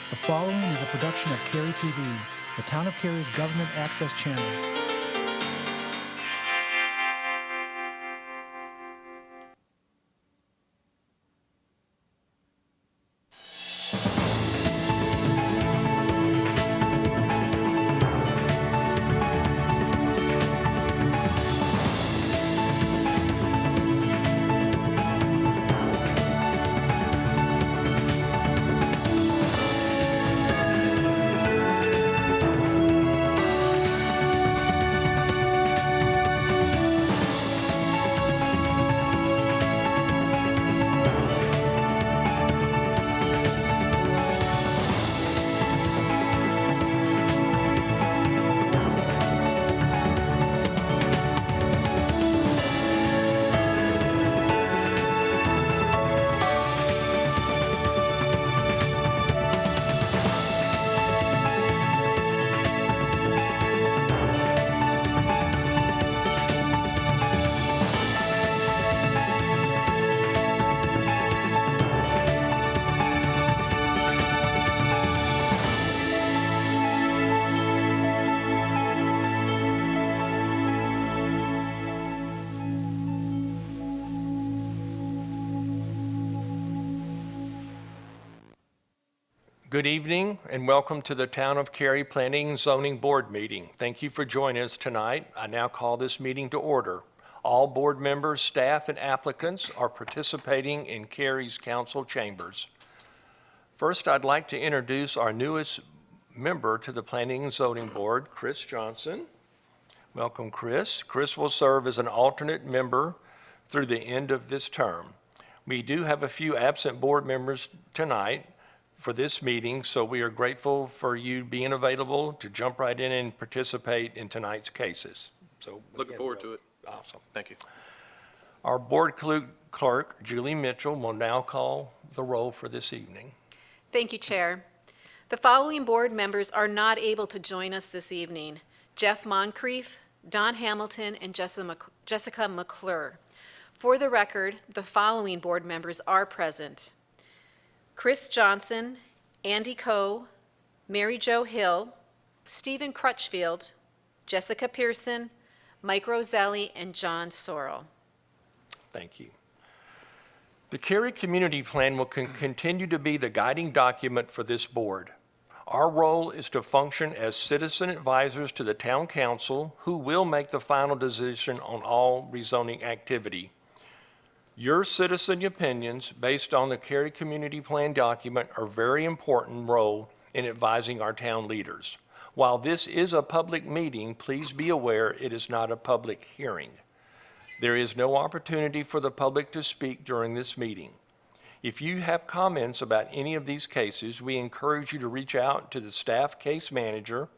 The following is a production of Cary TV, the Town of Cary's government access channel. Good evening and welcome to the Town of Cary Planning and Zoning Board meeting. Thank you for joining us tonight. I now call this meeting to order. All board members, staff, and applicants are participating in Cary's council chambers. First, I'd like to introduce our newest member to the Planning and Zoning Board, Chris Johnson. Welcome, Chris. Chris will serve as an alternate member through the end of this term. We do have a few absent board members tonight for this meeting, so we are grateful for you being available to jump right in and participate in tonight's cases. So Looking forward to it. Awesome. Thank you. Our board clerk, Julie Mitchell, will now call the roll for this evening. Thank you, Chair. The following board members are not able to join us this evening: Jeff Moncrief, Don Hamilton, and Jessica McClure. For the record, the following board members are present: Chris Johnson, Andy Coe, Mary Jo Hill, Stephen Crutchfield, Jessica Pearson, Mike Roselli, and John Sorrell. Thank you. The Cary Community Plan will continue to be the guiding document for this board. Our role is to function as citizen advisors to the town council, who will make the final decision on all rezoning activity. Your citizen opinions based on the Cary Community Plan document are a very important role in advising our town leaders. While this is a public meeting, please be aware it is not a public hearing. There is no opportunity for the public to speak during this meeting. If you have comments about any of these cases, we encourage you to reach out to the staff case manager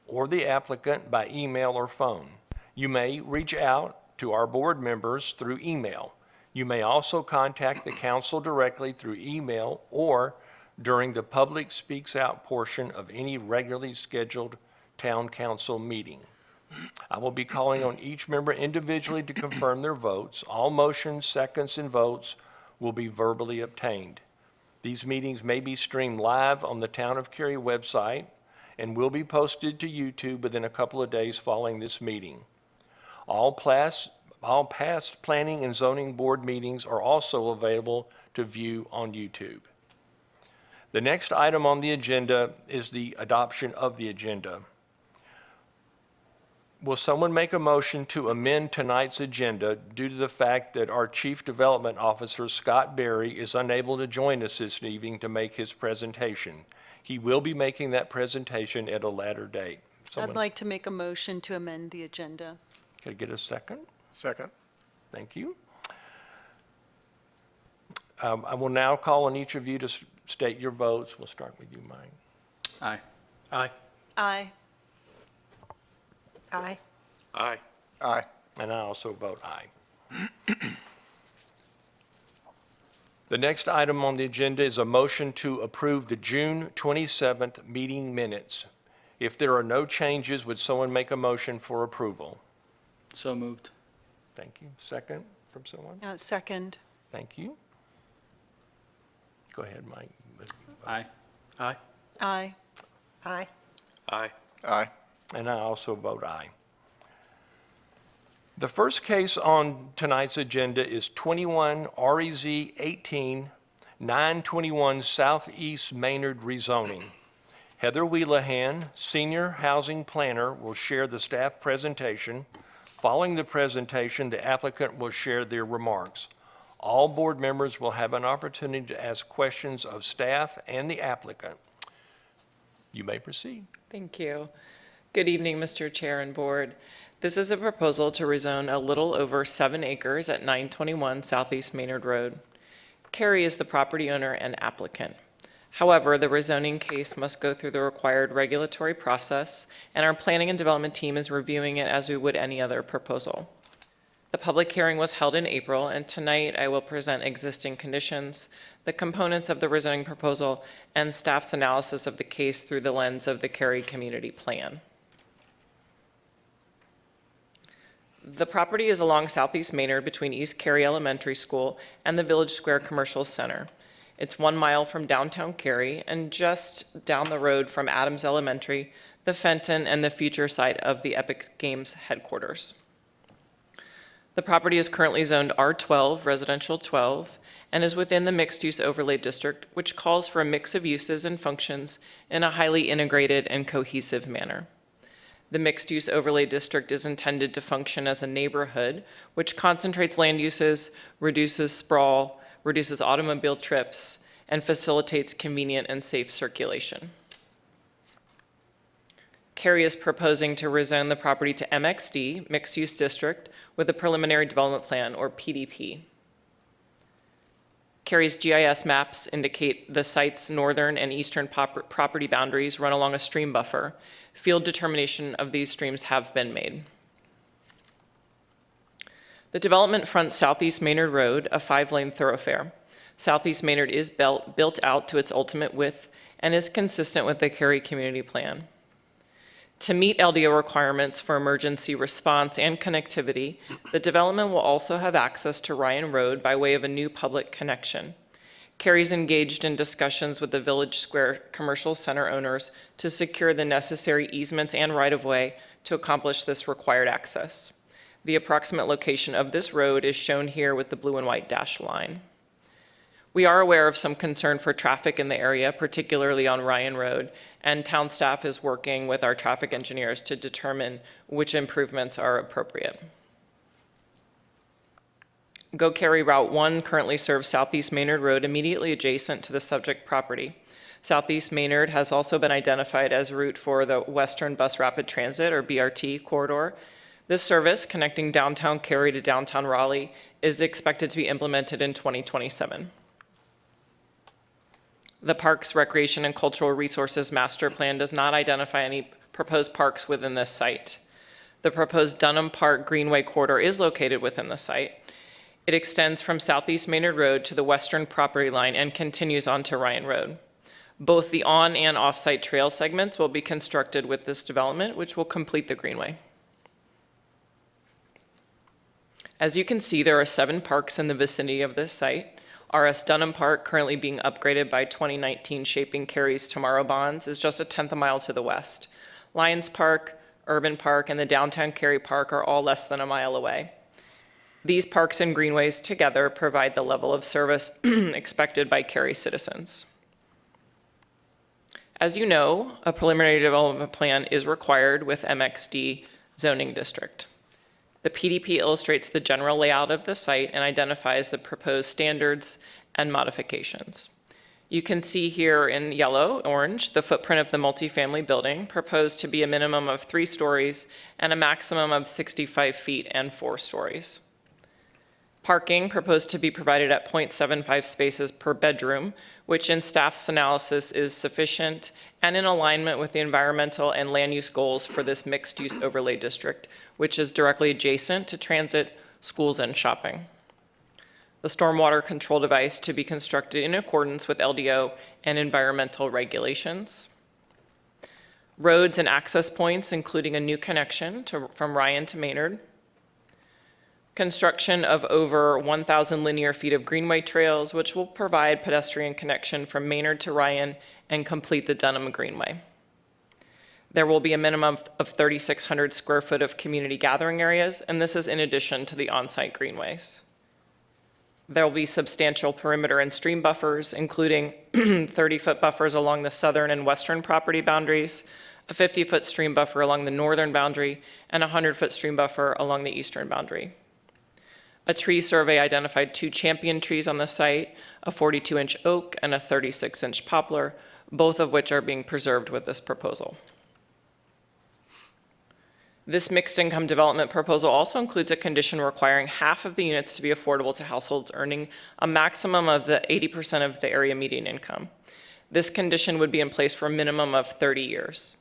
or the applicant by email or phone. You may reach out to our board members through email. You may also contact the council directly through email or during the public speaks out portion of any regularly scheduled town council meeting. I will be calling on each member individually to confirm their votes. All motions, seconds, and votes will be verbally obtained. These meetings may be streamed live on the Town of Cary website and will be posted to YouTube within a couple of days following this meeting. All past planning and zoning board meetings are also available to view on YouTube. The next item on the agenda is the adoption of the agenda. Will someone make a motion to amend tonight's agenda due to the fact that our Chief Development Officer, Scott Berry, is unable to join us this evening to make his presentation? He will be making that presentation at a later date. I'd like to make a motion to amend the agenda. Can I get a second? Second. Thank you. I will now call on each of you to state your votes. We'll start with you, Mike. Aye. Aye. Aye. Aye. Aye. Aye. And I also vote aye. The next item on the agenda is a motion to approve the June 27th meeting minutes. If there are no changes, would someone make a motion for approval? So moved. Thank you. Second from someone? Second. Thank you. Go ahead, Mike. Aye. Aye. Aye. Aye. Aye. Aye. And I also vote aye. The first case on tonight's agenda is 21 REZ 18 921 Southeast Maynard rezoning. Heather Wheelahan, Senior Housing Planner, will share the staff presentation. Following the presentation, the applicant will share their remarks. All board members will have an opportunity to ask questions of staff and the applicant. You may proceed. Thank you. Good evening, Mr. Chair and Board. This is a proposal to rezone a little over 7 acres at 921 Southeast Maynard Road. Carrie is the property owner and applicant. However, the rezoning case must go through the required regulatory process, and our planning and development team is reviewing it as we would any other proposal. The public hearing was held in April, and tonight I will present existing conditions, the components of the rezoning proposal, and staff's analysis of the case through the lens of the Cary Community Plan. The property is along Southeast Maynard between East Cary Elementary School and the Village Square Commercial Center. It's 1 mile from downtown Cary and just down the road from Adams Elementary, the Fenton, and the future site of the Epic Games headquarters. The property is currently zoned R12, Residential 12, and is within the mixed-use overlay district, which calls for a mix of uses and functions in a highly integrated and cohesive manner. The mixed-use overlay district is intended to function as a neighborhood, which concentrates land uses, reduces sprawl, reduces automobile trips, and facilitates convenient and safe circulation. Cary is proposing to rezone the property to MXD, Mixed Use District, with a Preliminary Development Plan, or PDP. Cary's GIS maps indicate the site's northern and eastern property boundaries run along a stream buffer. Field determination of these streams have been made. The development fronts Southeast Maynard Road, a 5-lane thoroughfare. Southeast Maynard is built out to its ultimate width and is consistent with the Cary Community Plan. To meet LDO requirements for emergency response and connectivity, the development will also have access to Ryan Road by way of a new public connection. Cary's engaged in discussions with the Village Square Commercial Center owners to secure the necessary easements and right-of-way to accomplish this required access. The approximate location of this road is shown here with the blue and white dashed line. We are aware of some concern for traffic in the area, particularly on Ryan Road, and town staff is working with our traffic engineers to determine which improvements are appropriate. Go Cary Route 1 currently serves Southeast Maynard Road immediately adjacent to the subject property. Southeast Maynard has also been identified as a route for the Western Bus Rapid Transit, or BRT, corridor. This service, connecting downtown Cary to downtown Raleigh, is expected to be implemented in 2027. The Parks, Recreation, and Cultural Resources Master Plan does not identify any proposed parks within this site. The proposed Dunham Park Greenway corridor is located within the site. It extends from Southeast Maynard Road to the western property line and continues on to Ryan Road. Both the on- and off-site trail segments will be constructed with this development, which will complete the greenway. As you can see, there are 7 parks in the vicinity of this site. RS Dunham Park, currently being upgraded by 2019 Shaping Cary's Tomorrow bonds, is just a 1/10 of a mile to the west. Lions Park, Urban Park, and the downtown Cary Park are all less than a mile away. These parks and greenways together provide the level of service expected by Cary citizens. As you know, a preliminary development plan is required with MXD zoning district. The PDP illustrates the general layout of the site and identifies the proposed standards and modifications. You can see here in yellow, orange, the footprint of the multifamily building, proposed to be a minimum of 3 stories and a maximum of 65 feet and 4 stories. Parking proposed to be provided at 0.75 spaces per bedroom, which in staff's analysis is sufficient and in alignment with the environmental and land use goals for this mixed-use overlay district, which is directly adjacent to transit, schools, and shopping. The stormwater control device to be constructed in accordance with LDO and environmental regulations. Roads and access points, including a new connection from Ryan to Maynard. construction of over 1,000 linear feet of greenway trails, which will provide pedestrian connection from Maynard to Ryan and complete the Dunham Greenway. There will be a minimum of 3,600 square foot of community gathering areas, and this is in addition to the on-site greenways. There will be substantial perimeter and stream buffers, including 30-foot buffers along the southern and western property boundaries, a 50-foot stream buffer along the northern boundary, and a 100-foot stream buffer along the eastern boundary. A tree survey identified 2 champion trees on the site, a 42-inch oak and a 36-inch poplar, both of which are being preserved with this proposal. This mixed-income development proposal also includes a condition requiring half of the units to be affordable to households earning a maximum of the 80% of the area median income. This condition would be in place for a minimum of 30 years.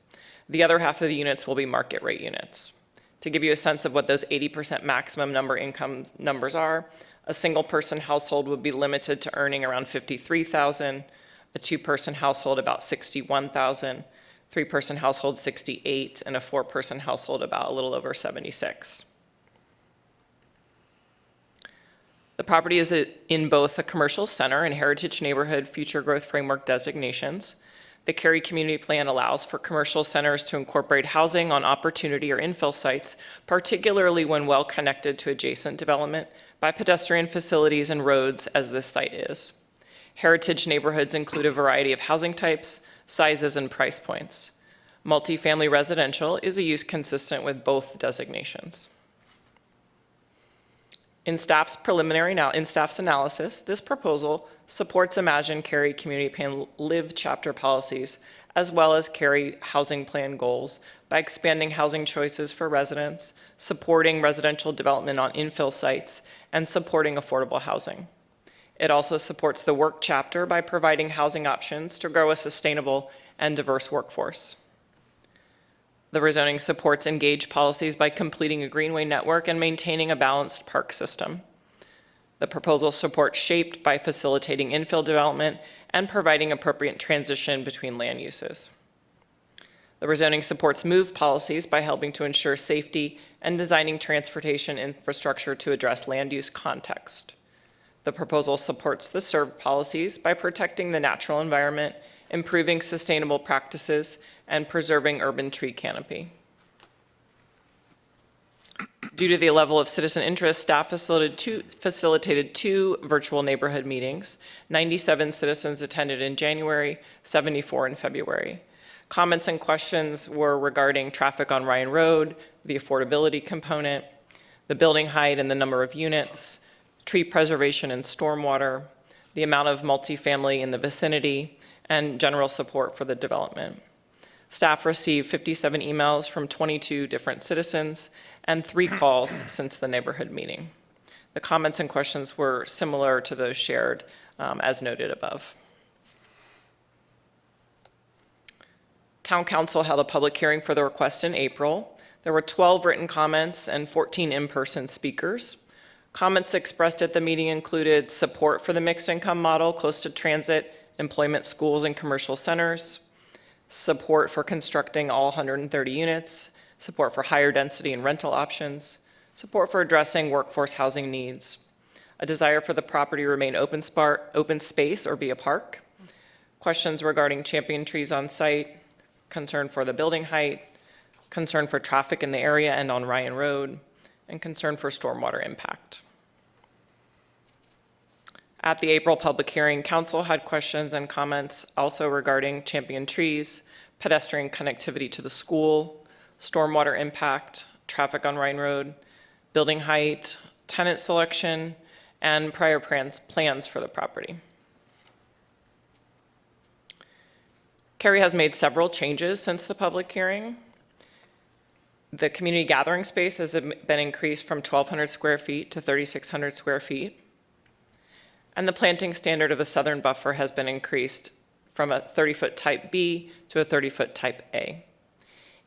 The other half of the units will be market rate units. To give you a sense of what those 80% maximum income numbers are, a single-person household would be limited to earning around $53,000, a 2-person household about $61,000, 3-person household 68, and a 4-person household about a little over 76. The property is in both the commercial center and heritage neighborhood future growth framework designations. The Cary Community Plan allows for commercial centers to incorporate housing on opportunity or infill sites, particularly when well connected to adjacent development by pedestrian facilities and roads, as this site is. Heritage neighborhoods include a variety of housing types, sizes, and price points. Multifamily residential is a use consistent with both designations. In staff's analysis, this proposal supports Imagine Cary Community Plan Live chapter policies, as well as Cary Housing Plan goals by expanding housing choices for residents, supporting residential development on infill sites, and supporting affordable housing. It also supports the work chapter by providing housing options to grow a sustainable and diverse workforce. The rezoning supports engaged policies by completing a greenway network and maintaining a balanced park system. The proposal supports shaped by facilitating infill development and providing appropriate transition between land uses. The rezoning supports move policies by helping to ensure safety and designing transportation infrastructure to address land use context. The proposal supports the serve policies by protecting the natural environment, improving sustainable practices, and preserving urban tree canopy. Due to the level of citizen interest, staff facilitated 2 virtual neighborhood meetings. 97 citizens attended in January, 74 in February. Comments and questions were regarding traffic on Ryan Road, the affordability component, the building height and the number of units, tree preservation and stormwater, the amount of multifamily in the vicinity, and general support for the development. Staff received 57 emails from 22 different citizens and 3 calls since the neighborhood meeting. The comments and questions were similar to those shared as noted above. Town Council held a public hearing for the request in April. There were 12 written comments and 14 in-person speakers. Comments expressed at the meeting included support for the mixed income model close to transit, employment, schools, and commercial centers, support for constructing all 130 units, support for higher density and rental options, support for addressing workforce housing needs, a desire for the property to remain open space or be a park, questions regarding champion trees on site, concern for the building height, concern for traffic in the area and on Ryan Road, and concern for stormwater impact. At the April public hearing, Council had questions and comments also regarding champion trees, pedestrian connectivity to the school, stormwater impact, traffic on Ryan Road, building height, tenant selection, and prior plans for the property. Cary has made several changes since the public hearing. The community gathering space has been increased from 1,200 square feet to 3,600 square feet. And the planting standard of a southern buffer has been increased from a 30-foot type B to a 30-foot type A.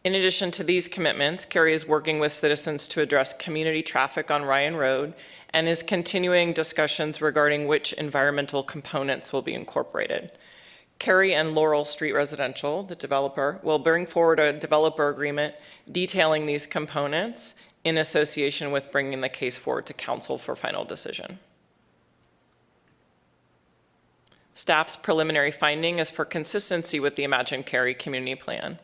In addition to these commitments, Cary is working with citizens to address community traffic on Ryan Road and is continuing discussions regarding which environmental components will be incorporated. Cary and Laurel Street Residential, the developer, will bring forward a developer agreement detailing these components in association with bringing the case forward to council for final decision. Staff's preliminary finding is for consistency with the Imagine Cary Community Plan.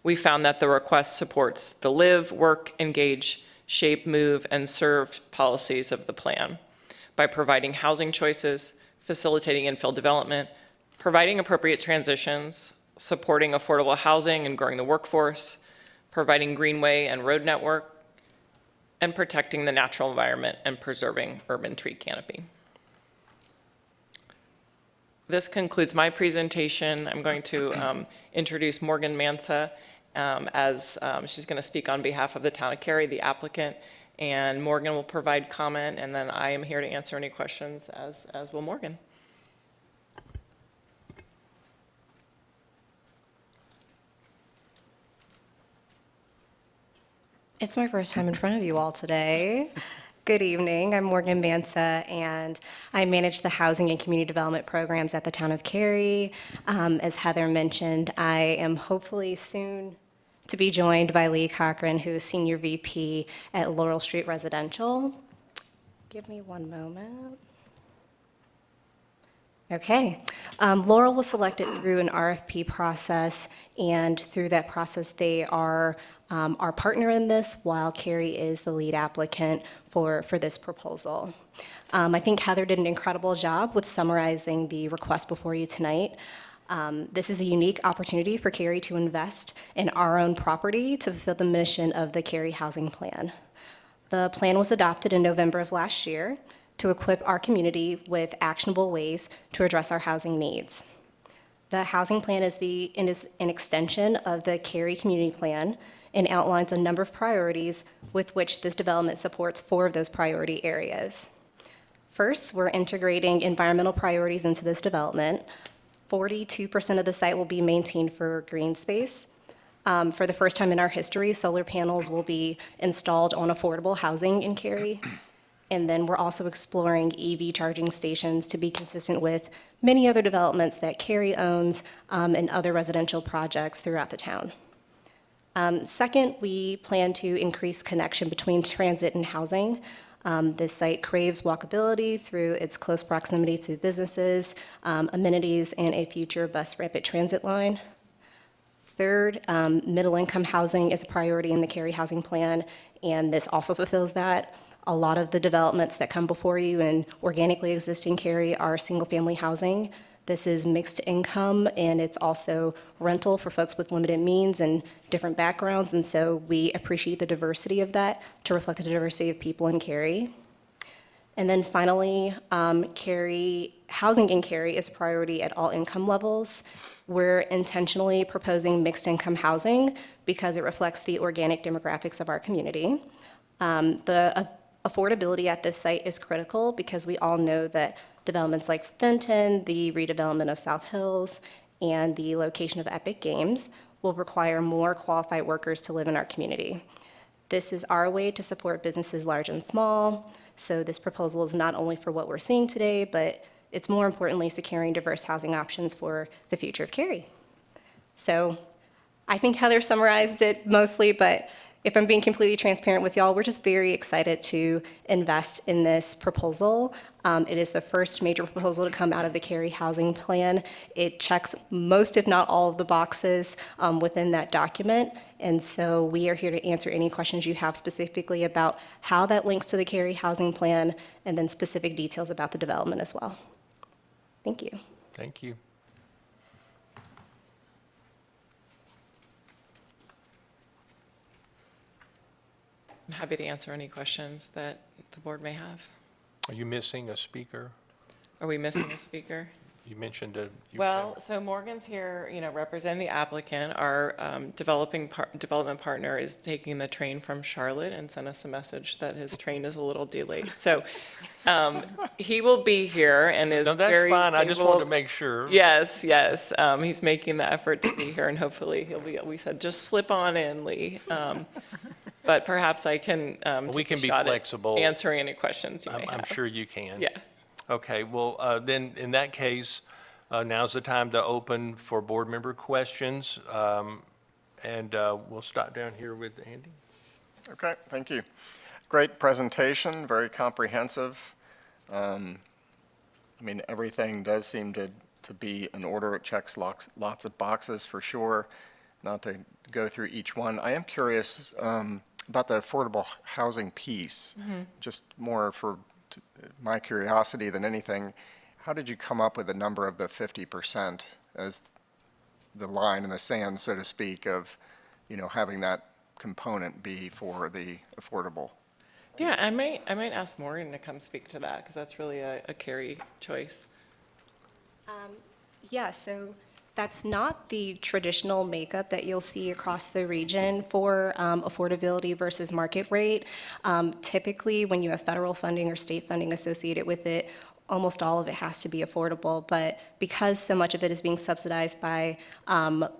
We found that the request supports the live, work, engage, shape, move, and serve policies of the plan by providing housing choices, facilitating infill development, providing appropriate transitions, supporting affordable housing and growing the workforce, providing greenway and road network, and protecting the natural environment and preserving urban tree canopy. This concludes my presentation. I'm going to introduce Morgan Mansa as she's going to speak on behalf of the town of Cary, the applicant, and Morgan will provide comment, and then I am here to answer any questions, as will Morgan. It's my first time in front of you all today. Good evening. I'm Morgan Mansa, and I manage the housing and community development programs at the town of Cary. As Heather mentioned, I am hopefully soon to be joined by Lee Cochran, who is Senior VP at Laurel Street Residential. Give me one moment. Okay. Laurel was selected through an RFP process, and through that process, they are our partner in this, while Cary is the lead applicant for this proposal. I think Heather did an incredible job with summarizing the request before you tonight. This is a unique opportunity for Cary to invest in our own property to fulfill the mission of the Cary Housing Plan. The plan was adopted in November of last year to equip our community with actionable ways to address our housing needs. The housing plan is an extension of the Cary Community Plan and outlines a number of priorities with which this development supports 4 of those priority areas. First, we're integrating environmental priorities into this development. 42% of the site will be maintained for green space. For the first time in our history, solar panels will be installed on affordable housing in Cary. And then we're also exploring EV charging stations to be consistent with many other developments that Cary owns and other residential projects throughout the town. Second, we plan to increase connection between transit and housing. This site craves walkability through its close proximity to businesses, amenities, and a future bus rapid transit line. Third, middle-income housing is a priority in the Cary Housing Plan, and this also fulfills that. A lot of the developments that come before you and organically exist in Cary are single-family housing. This is mixed income, and it's also rental for folks with limited means and different backgrounds, and so we appreciate the diversity of that to reflect the diversity of people in Cary. And then finally, housing in Cary is a priority at all income levels. We're intentionally proposing mixed income housing because it reflects the organic demographics of our community. The affordability at this site is critical because we all know that developments like Fenton, the redevelopment of South Hills, and the location of Epic Games will require more qualified workers to live in our community. This is our way to support businesses large and small, so this proposal is not only for what we're seeing today, but it's more importantly securing diverse housing options for the future of Cary. So I think Heather summarized it mostly, but if I'm being completely transparent with y'all, we're just very excited to invest in this proposal. It is the first major proposal to come out of the Cary Housing Plan. It checks most, if not all, of the boxes within that document. And so we are here to answer any questions you have specifically about how that links to the Cary Housing Plan and then specific details about the development as well. Thank you. Thank you. I'm happy to answer any questions that the board may have. Are you missing a speaker? Are we missing a speaker? You mentioned a. Well, so Morgan's here, representing the applicant. Our development partner is taking the train from Charlotte and sent us a message that his train is a little delayed. So he will be here and is No, that's very fine. I just capable- wanted to make sure. Yes, yes. He's making the effort to be here, and hopefully he'll be. We said just slip on in, Lee. But perhaps I can. We take can a be shot at flexible. answering any questions you may I'm have. sure you can. Yeah. Okay, well, then, in that case, now's the time to open for board member questions. And we'll start down here with Andy. Okay, thank you. Great presentation, very comprehensive. I mean, everything does seem to be in order. It checks lots of boxes for sure. Not to go through each one. I am curious about the affordable housing piece, just more for my curiosity than anything. How did you come up with the number of the 50% as the line in the sand, so to speak, of, having that component be for the affordable? Yeah, I might ask Morgan to come speak to that, because that's really a Carrie choice. Yeah, so that's not the traditional makeup that you'll see across the region for affordability versus market rate. Typically, when you have federal funding or state funding associated with it, almost all of it has to be affordable. But because so much of it is being subsidized by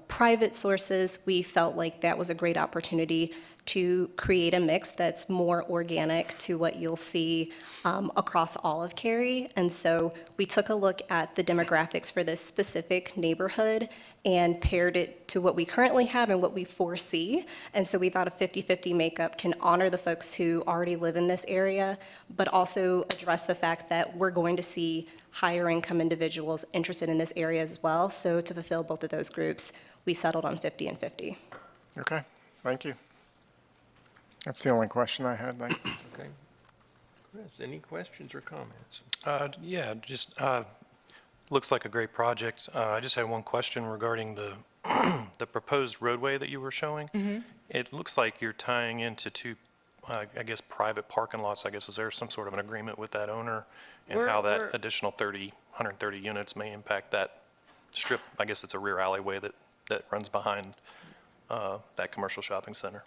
private sources, we felt like that was a great opportunity to create a mix that's more organic to what you'll see across all of Cary. And so we took a look at the demographics for this specific neighborhood and paired it to what we currently have and what we foresee. And so we thought a 50-50 makeup can honor the folks who already live in this area, but also address the fact that we're going to see higher income individuals interested in this area as well. So to fulfill both of those groups, we settled on 50 and 50. Okay, thank you. That's the only question I had, thanks. Okay. Chris, any questions or comments? Yeah, just looks like a great project. I just had one question regarding the the proposed roadway that you were showing. It looks like you're tying into two, I guess, private parking lots. I guess, is there some sort of an agreement with that owner and how that additional 130 units may impact that strip? I guess it's a rear alleyway that runs behind that commercial shopping center.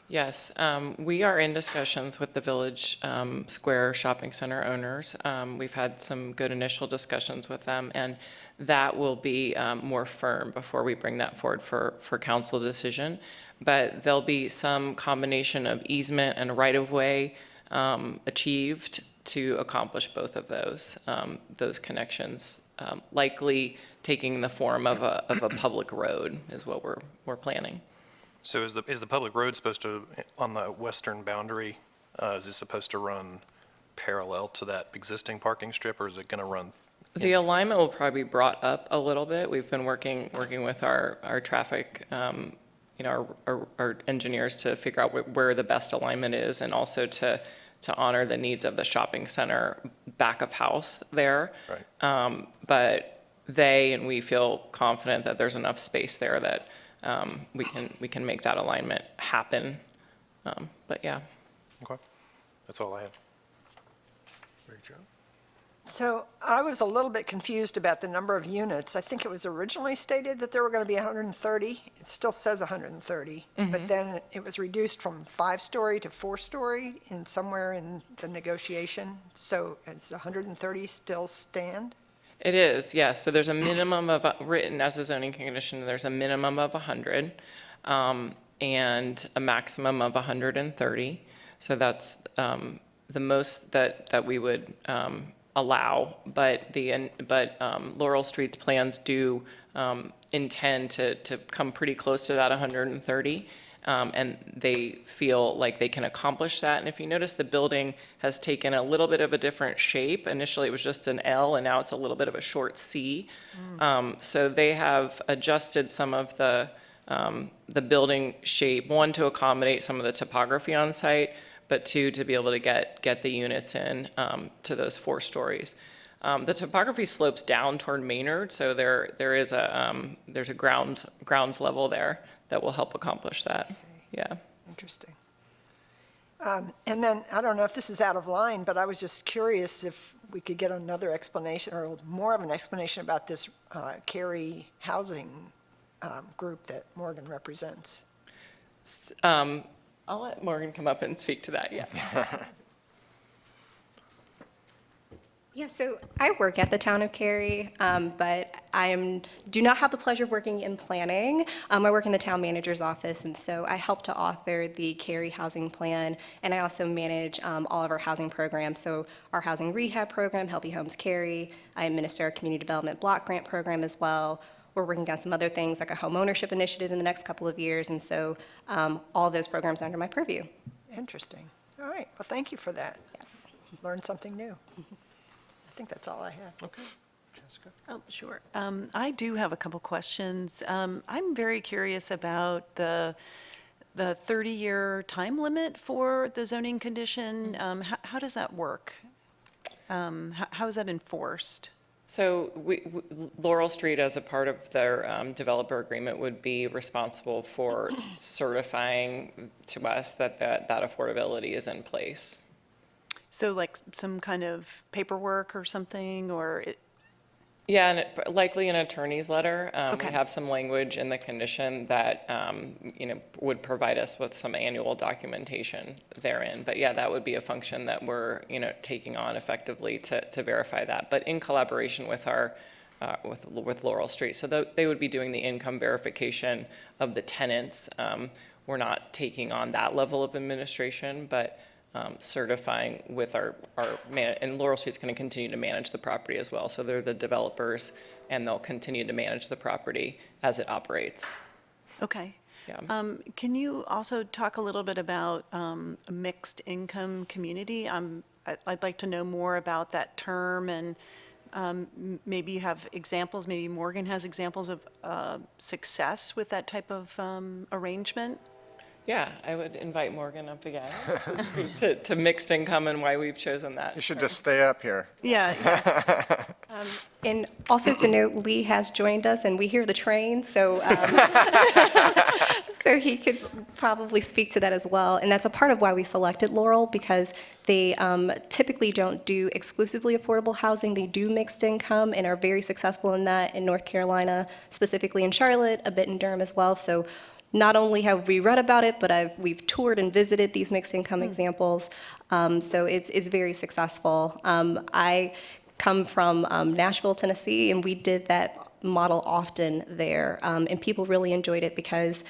Yes, we are in discussions with the Village Square Shopping Center owners. We've had some good initial discussions with them, and that will be more firm before we bring that forward for council decision. But there'll be some combination of easement and right-of-way achieved to accomplish both of those connections, likely taking the form of a public road is what we're planning. So is the public road supposed to, on the western boundary, is it supposed to run parallel to that existing parking strip, or is it going to run? The alignment will probably be brought up a little bit. We've been working with our traffic, our engineers to figure out where the best alignment is, and also to honor the needs of the shopping center back of house there. Right. But they and we feel confident that there's enough space there that we can make that alignment happen. But yeah. Okay. That's all I had. Mary Jo? So I was a little bit confused about the number of units. I think it was originally stated that there were going to be 130. It still says 130, but then it was reduced from 5-story to 4-story in somewhere in the negotiation. So it's 130 still stand? It is, yes. So there's a minimum of, written as a zoning condition, there's a minimum of 100 and a maximum of 130. So that's the most that we would allow. But Laurel Street's plans do intend to come pretty close to that 130. And they feel like they can accomplish that. And if you notice, the building has taken a little bit of a different shape. Initially, it was just an L, and now it's a little bit of a short C. So they have adjusted some of the building shape, one, to accommodate some of the topography on site, but two, to be able to get the units in to those 4 stories. The topography slopes down toward Maynard, so there's a ground level there that will help accomplish that. Yeah. Interesting. And then, I don't know if this is out of line, but I was just curious if we could get another explanation or more of an explanation about this Cary housing group that Morgan represents. I'll let Morgan come up and speak to that, yeah. Yeah, so I work at the town of Cary, but I do not have the pleasure of working in planning. I work in the town manager's office, and so I help to author the Cary housing plan, and I also manage all of our housing programs. So our housing rehab program, Healthy Homes Cary. I administer our community development block grant program as well. We're working on some other things like a home ownership initiative in the next couple of years, and so all of those programs are under my purview. Interesting. All right, well, thank you for that. Yes. Learned something new. I think that's all I have. Okay. Jessica? Oh, sure. I do have a couple questions. I'm very curious about the 30-year time limit for the zoning condition. How does that work? How is that enforced? So Laurel Street, as a part of their developer agreement, would be responsible for certifying to us that affordability is in place. So like some kind of paperwork or something, or Yeah, and likely an attorney's letter. Okay. We have some language in the condition that, would provide us with some annual documentation therein. But yeah, that would be a function that we're, taking on effectively to verify that. But in collaboration with with Laurel Street. So they would be doing the income verification of the tenants. We're not taking on that level of administration, but certifying with and Laurel Street's going to continue to manage the property as well. So they're the developers, and they'll continue to manage the property as it operates. okay. Yeah. Can you also talk a little bit about a mixed income community? I'd like to know more about that term, and maybe you have examples, maybe Morgan has examples of success with that type of arrangement? Yeah, I would invite Morgan up again to mixed income and why we've chosen that. You should just stay up here. Yeah, And also to note, Lee has joined us, and we hear the train, so so he could probably speak to that as well. And that's a part of why we selected Laurel, because they typically don't do exclusively affordable housing. They do mixed income and are very successful in that in North Carolina, specifically in Charlotte, a bit in Durham as well. So not only have we read about it, but we've toured and visited these mixed income examples. So it's very successful. I come from Nashville, Tennessee, and we did that model often there. And people really enjoyed it because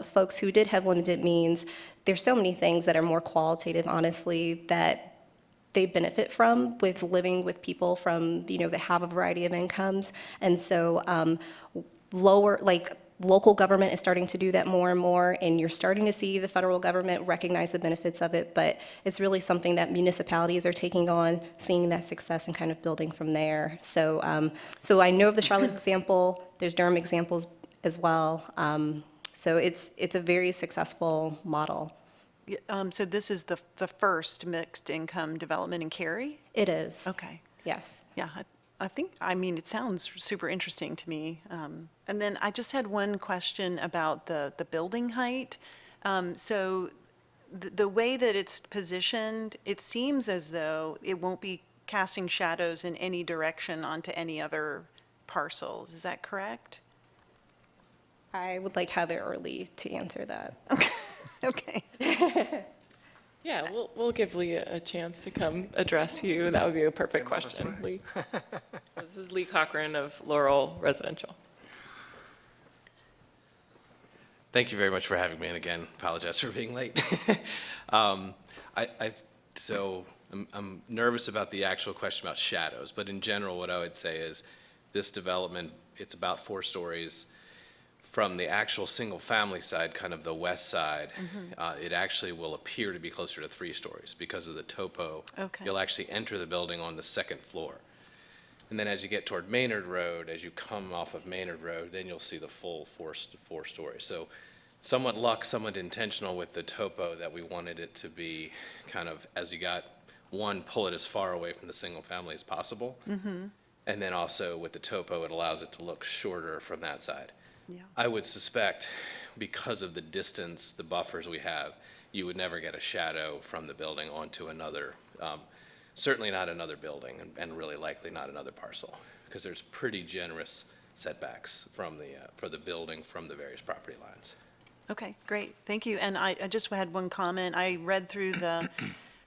folks who did have limited means, there's so many things that are more qualitative, honestly, that they benefit from with living with people from, that have a variety of incomes. And so local government is starting to do that more and more, and you're starting to see the federal government recognize the benefits of it, but it's really something that municipalities are taking on, seeing that success and kind of building from there. So so I know of the Charlotte example, there's Durham examples as well. So it's a very successful model. so this is the first mixed income development in Cary? It is. Okay. Yes. Yeah, I mean, it sounds super interesting to me. And then I just had one question about the building height. So the way that it's positioned, it seems as though it won't be casting shadows in any direction onto any other parcels. Is that correct? I would like Heather or Lee to answer that. Okay. Yeah, we'll give Lee a chance to come address you. That would be a perfect question, Lee. This is Lee Cochran of Laurel Residential. Thank you very much for having me, and again, apologize for being late. So I'm nervous about the actual question about shadows, but in general, what I would say is this development, it's about 4 stories. From the actual single-family side, kind of the west side, it actually will appear to be closer to 3 stories because of the topo. Okay. You'll actually enter the building on the 2nd floor. And then as you get toward Maynard Road, as you come off of Maynard Road, then you'll see the full 4 stories. So somewhat luck, somewhat intentional with the topo that we wanted it to be kind of, as you got one, pull it as far away from the single family as possible. And then also with the topo, it allows it to look shorter from that side. Yeah. I would suspect, because of the distance, the buffers we have, you would never get a shadow from the building onto another, certainly not another building, and really likely not another parcel, because there's pretty generous setbacks from for the building from the various property lines. Okay, great. Thank you. And I just had one comment. I read through the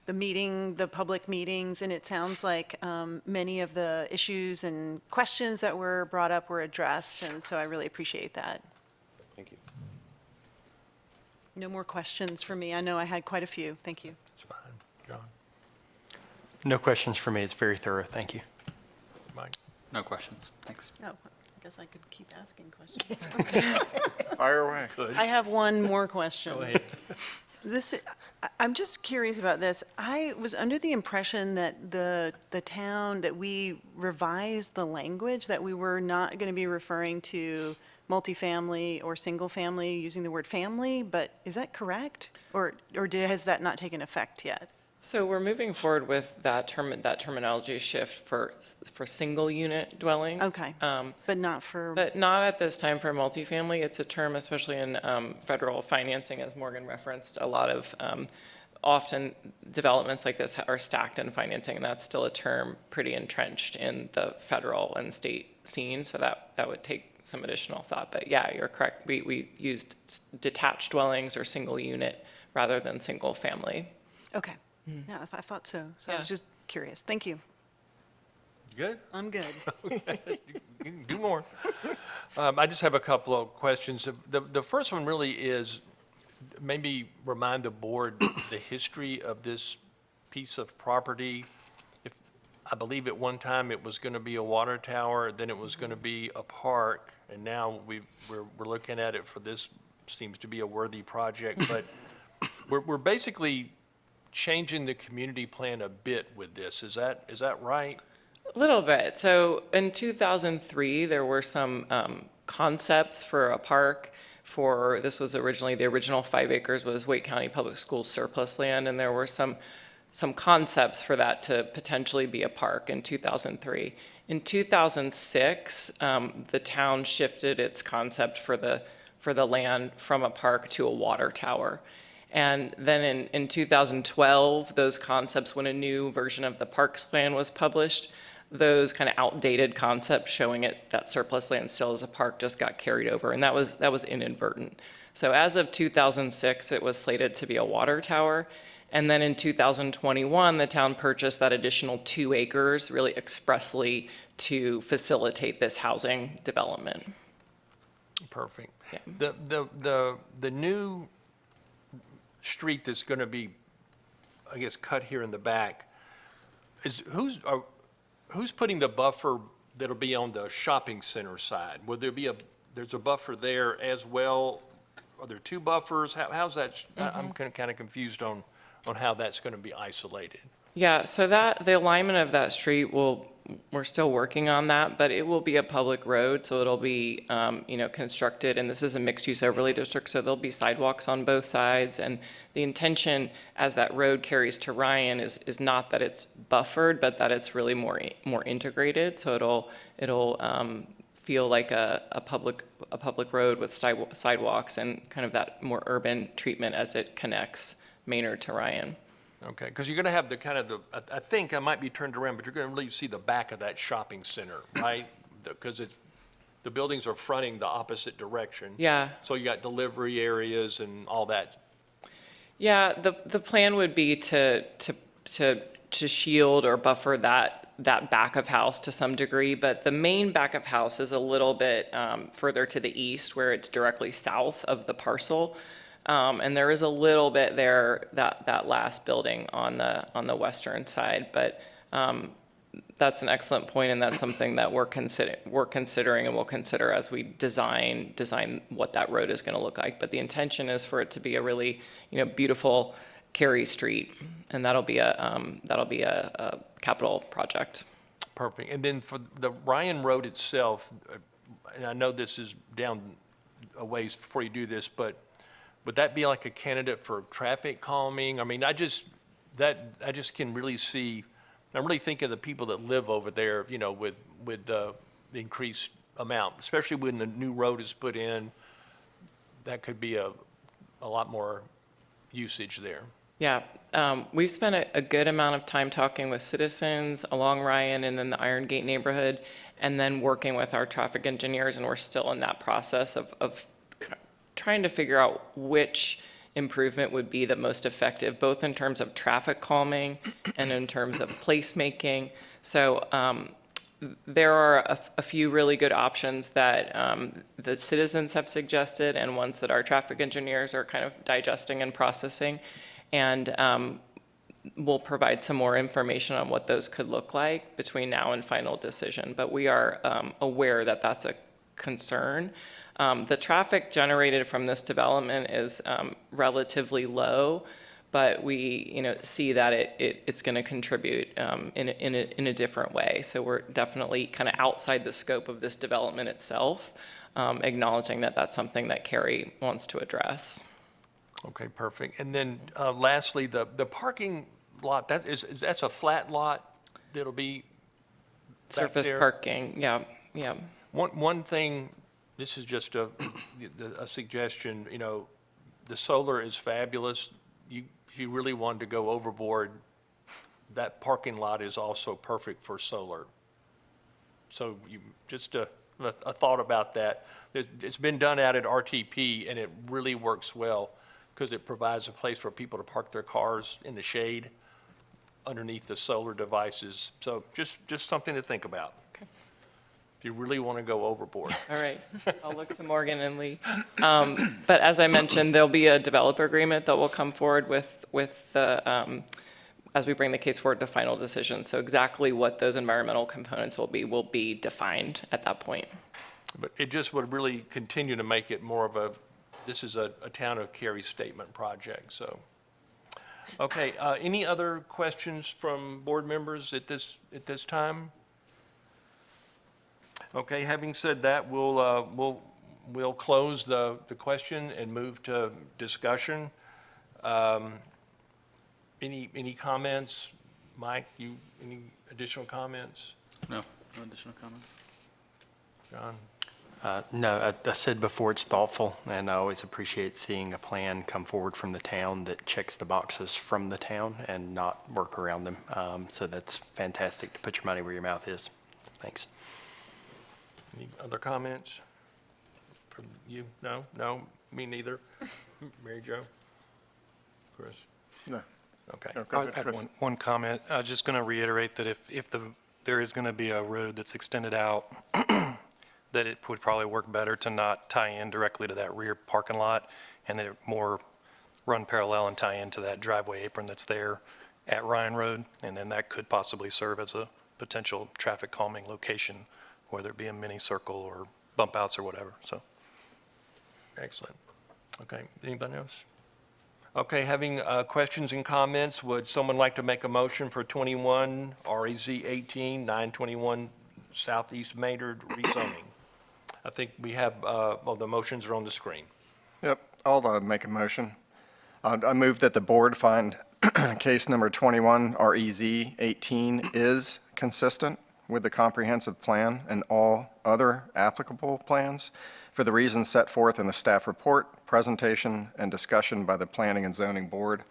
the public meetings, and it sounds like many of the issues and questions that were brought up were addressed, and so I really appreciate that. Thank you. No more questions for me. I know I had quite a few. Thank you. It's fine. John, No questions for me. It's very thorough. Thank you. Mike? No questions. Thanks. Oh, I guess I could keep asking questions. Fire away. I have one more question. Go ahead. I'm just curious about this. I was under the impression that the town, that we revised the language, that we were not going to be referring to multifamily or single-family using the word family, but is that correct? Or has that not taken effect yet? So we're moving forward with that terminology shift for single unit dwellings. Okay, but not for, But not at this time for multifamily. It's a term, especially in federal financing, as Morgan referenced. A lot of often developments like this are stacked in financing, and that's still a term pretty entrenched in the federal and state scene. So that would take some additional thought. But yeah, you're correct. We used detached dwellings or single unit rather than single family. okay. Yeah, I thought so. So I was Yeah. just curious. Thank you. You good? I'm good. You can do more. I just have a couple of questions. The first one really is, maybe remind the board the history of this piece of property. I believe at one time it was going to be a water tower, then it was going to be a park, and now we're looking at it for this, seems to be a worthy project, but we're basically changing the community plan a bit with this. Is that right? A little bit. So in 2003, there were some concepts for a park. This was originally, the original 5 acres was Wake County Public Schools surplus land, and there were some concepts for that to potentially be a park in 2003. In 2006, the town shifted its concept for the land from a park to a water tower. And then in 2012, those concepts, when a new version of the parks plan was published, those kind of outdated concepts showing it that surplus land still as a park just got carried over, and that was inadvertent. So as of 2006, it was slated to be a water tower, and then in 2021, the town purchased that additional 2 acres, really expressly to facilitate this housing development. Perfect. Yeah. The new street that's going to be, I guess, cut here in the back, who's putting the buffer that'll be on the shopping center side? Will there be there's a buffer there as well? Are there 2 buffers? How's that? I'm kind of confused on how that's going to be isolated. Yeah, so the alignment of that street we're still working on that, but it will be a public road, so it'll be, constructed, and this is a mixed-use overlay district, so there'll be sidewalks on both sides, and the intention as that road carries to Ryan is not that it's buffered, but that it's really more integrated, so it'll feel like a public road with sidewalks and kind of that more urban treatment as it connects Maynard to Ryan. Okay, because you're going to have I think I might be turned around, but you're going to really see the back of that shopping center, right? Because the buildings are fronting the opposite direction. Yeah. So you got delivery areas and all that. Yeah, the plan would be to shield or buffer that back of house to some degree, but the main back of house is a little bit further to the east, where it's directly south of the parcel. And there is a little bit there, that last building on the western side, but that's an excellent point, and that's something that we're considering and we'll consider as we design what that road is going to look like. But the intention is for it to be a really, beautiful Cary Street, and that'll be a capital project. Perfect. And then for the Ryan Road itself, and I know this is down a ways before you do this, but would that be like a candidate for traffic calming? I mean, I just can really see, I'm really thinking of the people that live over there, with the increased amount, especially when the new road is put in, that could be a lot more usage there. Yeah, we've spent a good amount of time talking with citizens along Ryan and then the Iron Gate neighborhood, and then working with our traffic engineers, and we're still in that process of trying to figure out which improvement would be the most effective, both in terms of traffic calming and in terms of placemaking. So there are a few really good options that the citizens have suggested, and ones that our traffic engineers are kind of digesting and processing. And we'll provide some more information on what those could look like between now and final decision. But we are aware that that's a concern. The traffic generated from this development is relatively low, but we, see that it's going to contribute in a different way. So we're definitely kind of outside the scope of this development itself, acknowledging that that's something that Cary wants to address. Okay, perfect. And then lastly, the parking lot, that's a flat lot that'll be back Surface there? parking, yeah. One thing, this is just a suggestion, the solar is fabulous. If you really wanted to go overboard, that parking lot is also perfect for solar. So just a thought about that. It's been done out at RTP, and it really works well because it provides a place for people to park their cars in the shade underneath the solar devices. So just something to think about. If you really want to go overboard. All right, I'll look to Morgan and Lee. But as I mentioned, there'll be a developer agreement that will come forward with the, as we bring the case forward to final decision. So exactly what those environmental components will be defined at that point. But it just would really continue to make it more of this is a town of Cary statement project, so. Okay, any other questions from board members at this time? Okay, having said that, we'll close the question and move to discussion. Any comments? Mike, any additional comments? No additional comments. John? No, I said before, it's thoughtful, and I always appreciate seeing a plan come forward from the town that checks the boxes from the town and not work around them. So that's fantastic to put your money where your mouth is. Thanks. Any other comments from you? No, me neither. Mary Jo? Chris? No. Okay. No, go I ahead, had Chris. one comment. I'm just going to reiterate that if there is going to be a road that's extended out, that it would probably work better to not tie in directly to that rear parking lot, and that it more run parallel and tie into that driveway apron that's there at Ryan Road, and then that could possibly serve as a potential traffic calming location, whether it be a mini circle or bump outs or whatever, so. Excellent. Okay, anybody else? Okay, having questions and comments, would someone like to make a motion for 21 REZ 18 921 Southeast Maynard rezoning? I think we have, the motions are on the screen. Yep, I'll make a motion. I move that the board find case number 21 REZ 18 is consistent with the comprehensive plan and all other applicable plans for the reasons set forth in the staff report, presentation, and discussion by the Planning and Zoning Board.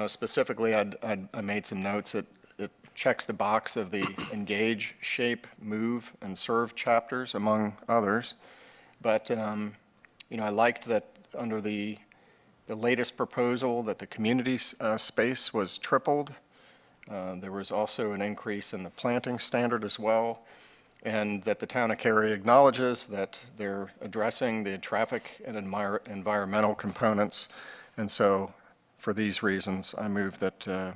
Specifically, I made some notes. It checks the box of the engage, shape, move, and serve chapters, among others. But, I liked that under the latest proposal that the community space was tripled. There was also an increase in the planting standard as well, and that the town of Cary acknowledges that they're addressing the traffic and environmental components. And so, for these reasons, I move that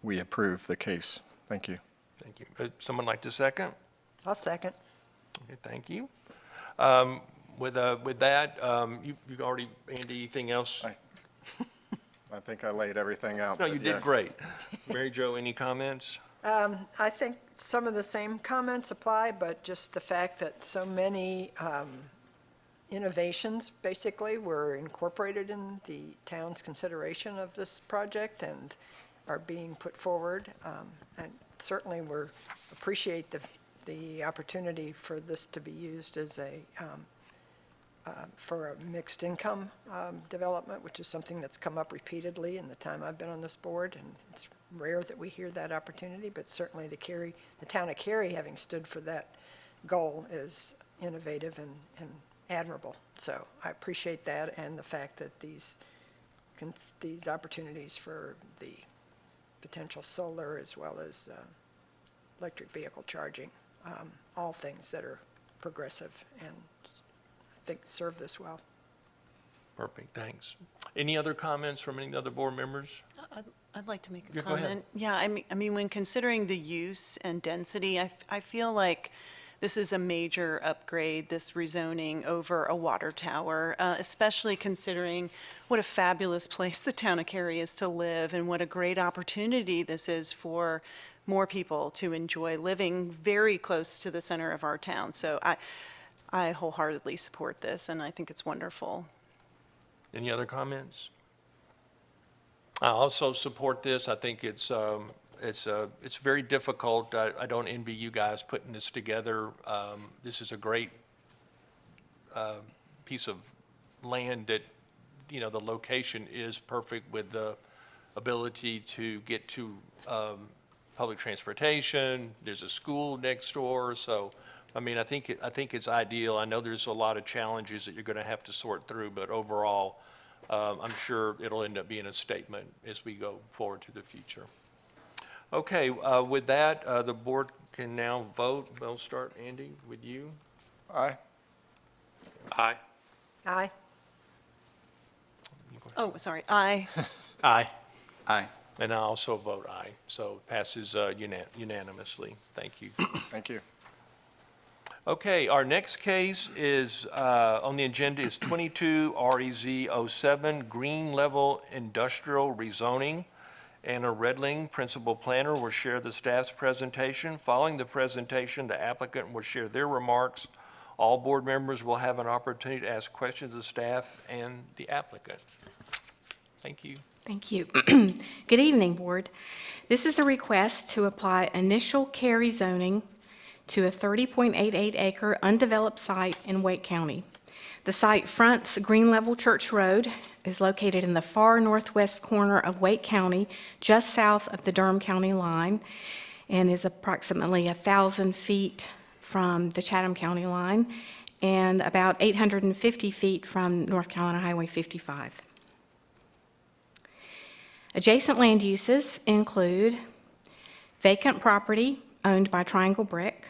we approve the case. Thank you. Thank you. Someone like to second? I'll second. Okay, thank you. With that, you've already, Andy, anything else? I think I laid everything out. No, but you yeah. did great. Mary Jo, any comments? I think some of the same comments apply, but just the fact that so many innovations, basically, were incorporated in the town's consideration of this project and are being put forward. And certainly, we appreciate the opportunity for this to be used as for a mixed income development, which is something that's come up repeatedly in the time I've been on this board, and it's rare that we hear that opportunity, but certainly the town of Cary, having stood for that goal, is innovative and admirable. So I appreciate that, and the fact that these opportunities for the potential solar as well as electric vehicle charging, all things that are progressive and I think serve this well. Perfect, thanks. Any other comments from any other board members? I'd like to make a Yeah, go ahead. comment. Yeah, I mean, when considering the use and density, I feel like this is a major upgrade, this rezoning over a water tower, especially considering what a fabulous place the town of Cary is to live and what a great opportunity this is for more people to enjoy living very close to the center of our town. So I wholeheartedly support this, and I think it's wonderful. Any other comments? I also support this. I think it's very difficult. I don't envy you guys putting this together. This is a great piece of land that, you know, the location is perfect with the ability to get to public transportation. There's a school next door, so I mean, I think it's ideal. I know there's a lot of challenges that you're going to have to sort through, but overall, I'm sure it'll end up being a statement as we go forward to the future. Okay, with that, the board can now vote. We'll start, Andy, with you. Aye. Aye. Aye. Oh, sorry, aye. Aye. Aye. And I also vote aye, so passes unanimously. Thank you. Thank you. Okay, our next case is, on the agenda is 22 REZ07, Green Level Industrial Rezoning. Anna Redling, Principal Planner, will share the staff's presentation. Following the presentation, the applicant will share their remarks. All board members will have an opportunity to ask questions of the staff and the applicant. Thank you. Thank you. Good evening, Board. This is a request to apply initial Cary zoning to a 30.88-acre undeveloped site in Wake County. The site fronts Green Level Church Road, is located in the far northwest corner of Wake County, just south of the Durham County line, and is approximately 1,000 feet from the Chatham County line and about 850 feet from North Carolina Highway 55. Adjacent land uses include vacant property owned by Triangle Brick,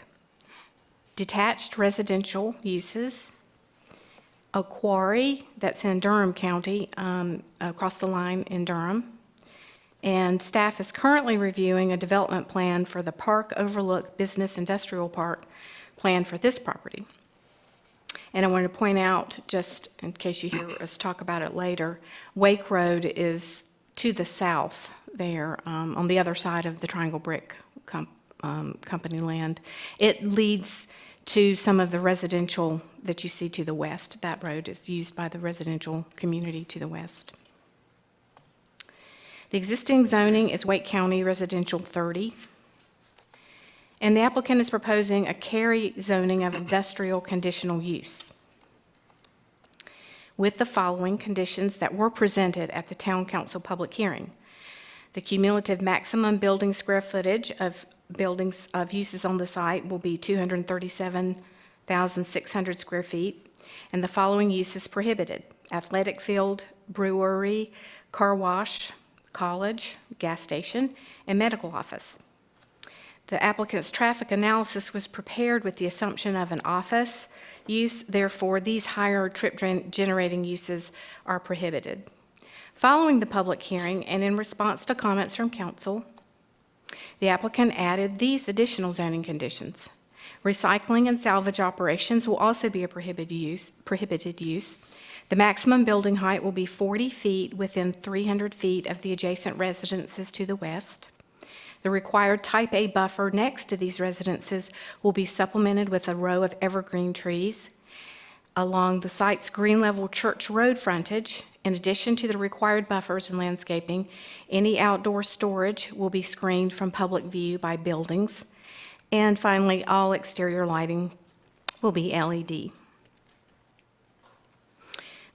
detached residential uses, a quarry that's in Durham County, across the line in Durham, and staff is currently reviewing a development plan for the Park Overlook Business Industrial Park plan for this property. And I want to point out, just in case you hear us talk about it later, Wake Road is to the south there, on the other side of the Triangle Brick company land. It leads to some of the residential that you see to the west. That road is used by the residential community to the west. The existing zoning is Wake County Residential 30. And the applicant is proposing a Cary zoning of industrial conditional use with the following conditions that were presented at the Town Council public hearing. The cumulative maximum building square footage of buildings of uses on the site will be 237,600 square feet, and the following uses prohibited: athletic field, brewery, car wash, college, gas station, and medical office. The applicant's traffic analysis was prepared with the assumption of an office use, therefore these higher trip generating uses are prohibited. Following the public hearing and in response to comments from council, the applicant added these additional zoning conditions. Recycling and salvage operations will also be a prohibited use. The maximum building height will be 40 feet within 300 feet of the adjacent residences to the west. The required Type A buffer next to these residences will be supplemented with a row of evergreen trees. Along the site's Green Level Church Road frontage, in addition to the required buffers and landscaping, any outdoor storage will be screened from public view by buildings. And finally, all exterior lighting will be LED.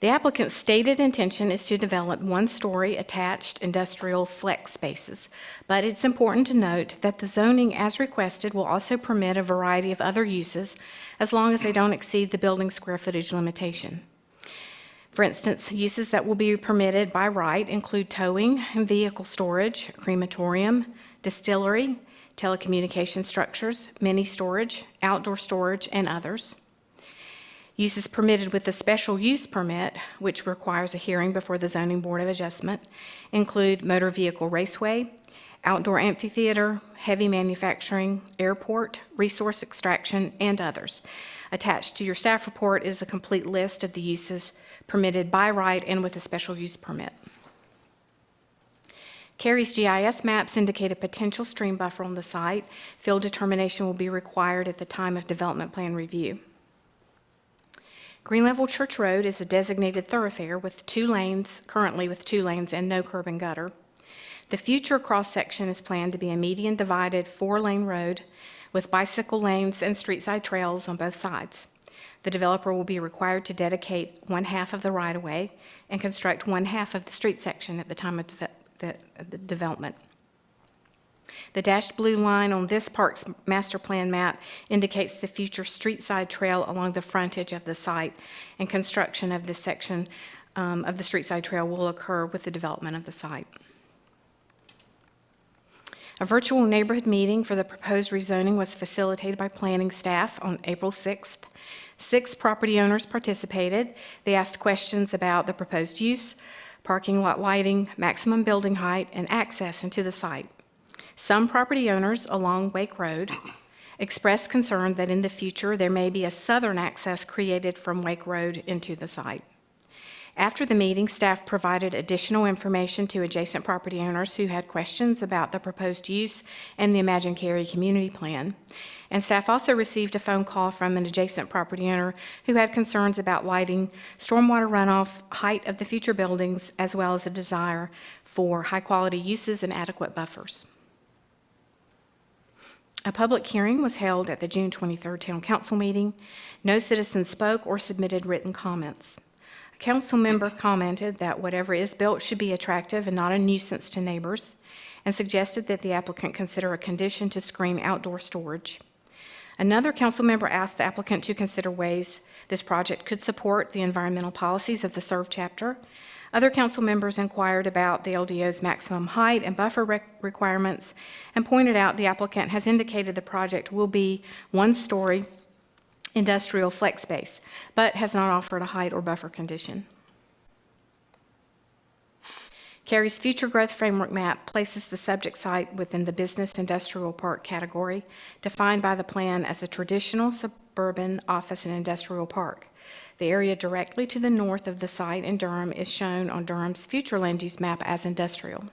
The applicant's stated intention is to develop one-story attached industrial flex spaces, but it's important to note that the zoning as requested will also permit a variety of other uses as long as they don't exceed the building square footage limitation. For instance, uses that will be permitted by right include towing and vehicle storage, crematorium, distillery, telecommunication structures, mini storage, outdoor storage, and others. Uses permitted with a special use permit, which requires a hearing before the Zoning Board of Adjustment, include motor vehicle raceway, outdoor amphitheater, heavy manufacturing, airport, resource extraction, and others. Attached to your staff report is a complete list of the uses permitted by right and with a special use permit. Cary's GIS maps indicate a potential stream buffer on the site. Field determination will be required at the time of development plan review. Green Level Church Road is a designated thoroughfare with 2 lanes, currently with 2 lanes and no curb and gutter. The future cross-section is planned to be a median divided 4-lane road with bicycle lanes and street side trails on both sides. The developer will be required to dedicate 1/2 of the right-of-way and construct 1/2 of the street section at the time of the development. The dashed blue line on this park's master plan map indicates the future street side trail along the frontage of the site, and construction of this section of the street side trail will occur with the development of the site. A virtual neighborhood meeting for the proposed rezoning was facilitated by planning staff on April 6th. 6 property owners participated. They asked questions about the proposed use, parking lot lighting, maximum building height, and access into the site. Some property owners along Wake Road expressed concern that in the future there may be a southern access created from Wake Road into the site. After the meeting, staff provided additional information to adjacent property owners who had questions about the proposed use and the Imagine Cary community plan. And staff also received a phone call from an adjacent property owner who had concerns about lighting, stormwater runoff, height of the future buildings, as well as a desire for high-quality uses and adequate buffers. A public hearing was held at the June 23rd Town Council meeting. No citizens spoke or submitted written comments. A council member commented that whatever is built should be attractive and not a nuisance to neighbors, and suggested that the applicant consider a condition to screen outdoor storage. Another council member asked the applicant to consider ways this project could support the environmental policies of the SERV chapter. Other council members inquired about the LDO's maximum height and buffer requirements and pointed out the applicant has indicated the project will be 1-story industrial flex space, but has not offered a height or buffer condition. Cary's future growth framework map places the subject site within the business industrial park category, defined by the plan as a traditional suburban office and industrial park. The area directly to the north of the site in Durham is shown on Durham's future land use map as industrial.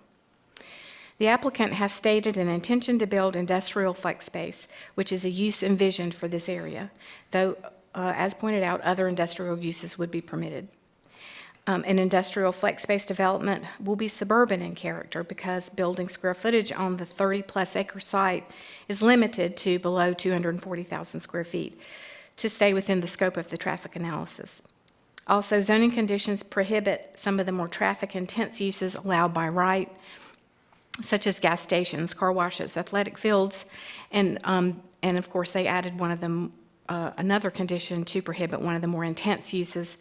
The applicant has stated an intention to build industrial flex space, which is a use envisioned for this area, though, as pointed out, other industrial uses would be permitted. An industrial flex space development will be suburban in character because building square footage on the 30-plus acre site is limited to below 240,000 square feet to stay within the scope of the traffic analysis. Also, zoning conditions prohibit some of the more traffic-intense uses allowed by right, such as gas stations, car washes, athletic fields, and of course, they added one of them, another condition to prohibit one of the more intense uses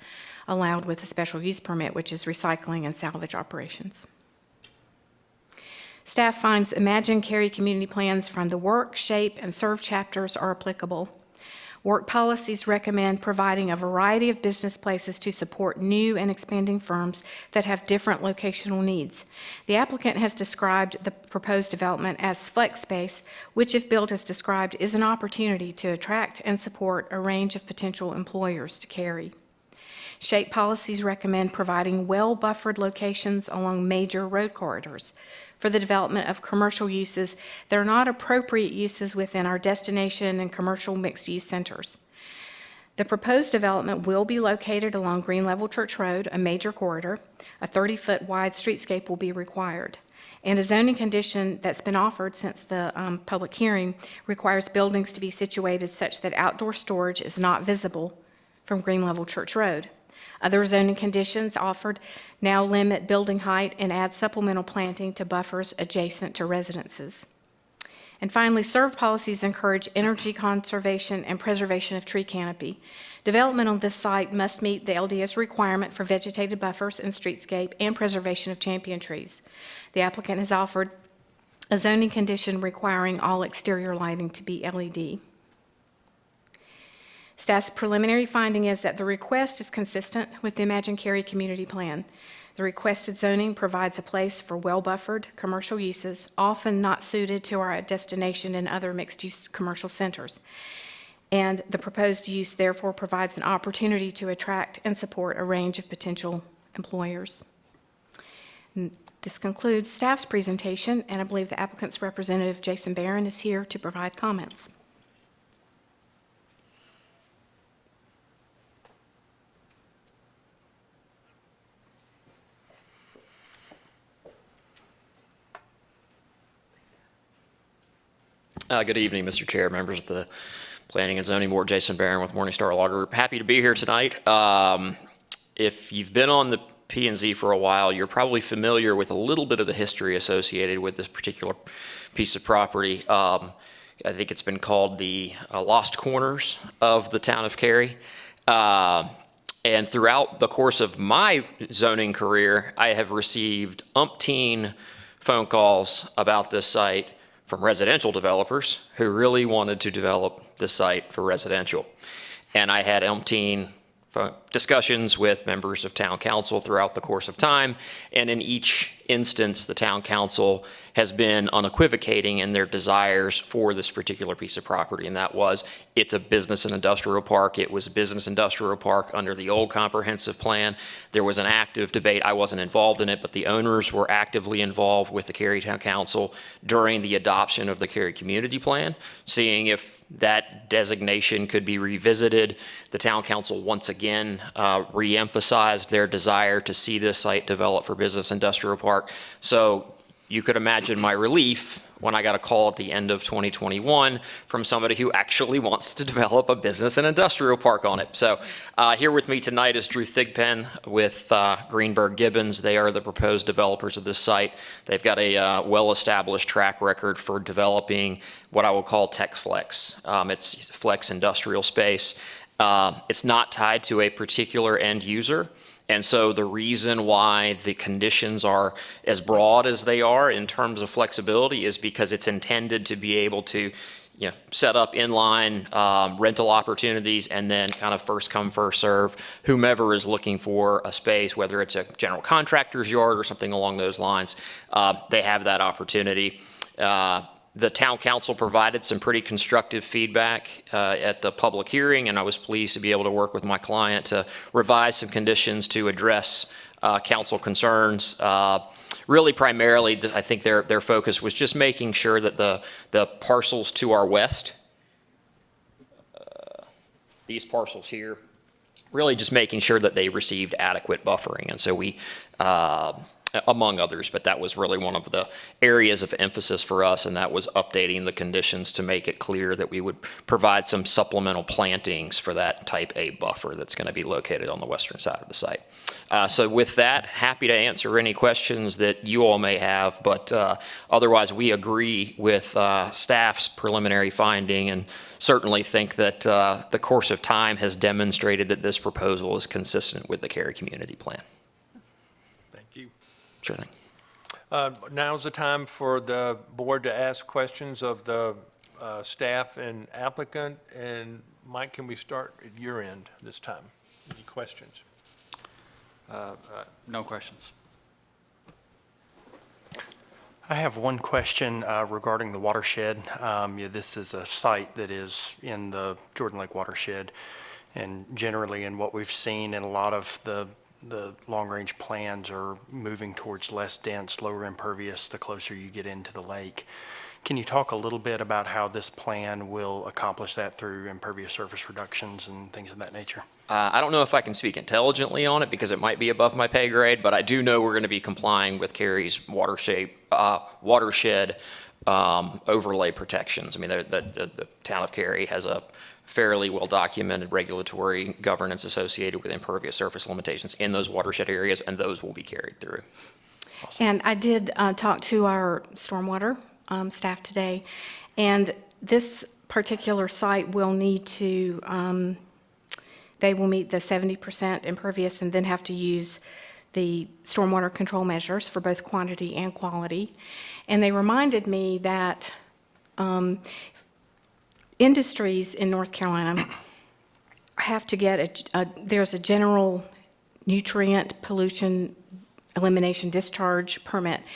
allowed with a special use permit, which is recycling and salvage operations. Staff finds Imagine Cary community plans from the work, shape, and serve chapters are applicable. Work policies recommend providing a variety of business places to support new and expanding firms that have different locational needs. The applicant has described the proposed development as flex space, which if built as described is an opportunity to attract and support a range of potential employers to Cary. Shape policies recommend providing well-buffered locations along major road corridors for the development of commercial uses that are not appropriate uses within our destination and commercial mixed-use centers. The proposed development will be located along Green Level Church Road, a major corridor. A 30-foot wide streetscape will be required. And a zoning condition that's been offered since the public hearing requires buildings to be situated such that outdoor storage is not visible from Green Level Church Road. Other zoning conditions offered now limit building height and add supplemental planting to buffers adjacent to residences. And finally, SERV policies encourage energy conservation and preservation of tree canopy. Development on this site must meet the LDS requirement for vegetated buffers and streetscape and preservation of champion trees. The applicant has offered a zoning condition requiring all exterior lighting to be LED. Staff's preliminary finding is that the request is consistent with the Imagine Cary Community Plan. The requested zoning provides a place for well-buffered commercial uses, often not suited to our destination and other mixed-use commercial centers. And the proposed use therefore provides an opportunity to attract and support a range of potential employers. And this concludes staff's presentation, and I believe the applicant's representative, Jason Barron, is here to provide comments. Good evening, Mr. Chair, members of the Planning and Zoning Board. Jason Barron with Morningstar Law Group. Happy to be here tonight. If you've been on the P&Z for a while, you're probably familiar with a little bit of the history associated with this particular piece of property. I think it's been called the Lost Corners of the town of Cary. And throughout the course of my zoning career, I have received umpteen phone calls about this site from residential developers who really wanted to develop the site for residential. And I had umpteen discussions with members of town council throughout the course of time, and in each instance, the town council has been unequivocating in their desires for this particular piece of property, and that was, it's a business and industrial park. It was a business industrial park under the old comprehensive plan. There was an active debate. I wasn't involved in it, but the owners were actively involved with the Cary Town Council during the adoption of the Cary Community Plan, seeing if that designation could be revisited. The town council once again re-emphasized their desire to see this site developed for business industrial park. So you could imagine my relief when I got a call at the end of 2021 from somebody who actually wants to develop a business and industrial park on it. So here with me tonight is Drew Thigpen with Greenberg Gibbons. They are the proposed developers of this site. They've got a well-established track record for developing what I will call tech flex. It's flex industrial space. It's not tied to a particular end user. And so the reason why the conditions are as broad as they are in terms of flexibility is because it's intended to be able to, set up inline rental opportunities and then kind of first come, first serve, whomever is looking for a space, whether it's a general contractor's yard or something along those lines, they have that opportunity. The town council provided some pretty constructive feedback at the public hearing, and I was pleased to be able to work with my client to revise some conditions to address council concerns. Really, primarily, I think their focus was just making sure that the parcels to our west, these parcels here, really just making sure that they received adequate buffering. And so we among others, but that was really one of the areas of emphasis for us, and that was updating the conditions to make it clear that we would provide some supplemental plantings for that type A buffer that's going to be located on the western side of the site. So with that, happy to answer any questions that you all may have, but otherwise we agree with staff's preliminary finding and certainly think that the course of time has demonstrated that this proposal is consistent with the Cary Community Plan. Thank you. Sure thing. Now's the time for the board to ask questions of the staff and applicant. And Mike, can we start at your end this time? Any questions? No questions. I have one question regarding the watershed. This is a site that is in the Jordan Lake watershed, and generally in what we've seen in a lot of the long-range plans are moving towards less dense, lower impervious the closer you get into the lake. Can you talk a little bit about how this plan will accomplish that through impervious surface reductions and things of that nature? I don't know if I can speak intelligently on it because it might be above my pay grade, but I do know we're going to be complying with Cary's watershed overlay protections. I mean, the town of Cary has a fairly well-documented regulatory governance associated with impervious surface limitations in those watershed areas, and those will be carried through. Awesome. And I did talk to our stormwater staff today, and this particular site will need to, they will meet the 70% impervious and then have to use the stormwater control measures for both quantity and quality. And they reminded me that industries in North Carolina have to get there's a general nutrient pollution elimination discharge permit.